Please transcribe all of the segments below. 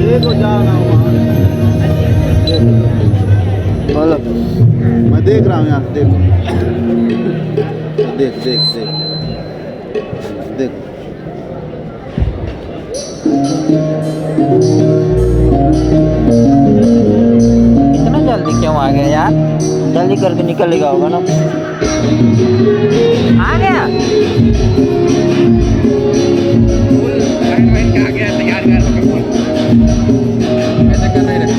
देखो जाओ ना वहाँ। बोलो। मैं देख रहा हूँ यहाँ से, देखो देख देख देख देख। इतना जल्दी क्यों आ गया यार? जल्दी करके निकलेगा होगा ना। आ गया। ऐसा कर नहीं रहे।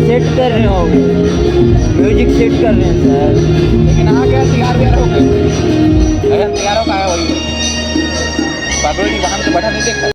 सेट कर रहे हो, म्यूजिक सेट कर रहे हैं सर। लेकिन आ गया तैयार हो गए। अगर तैयार हो गया वही पागल जी वाहन से बैठा नहीं देखता।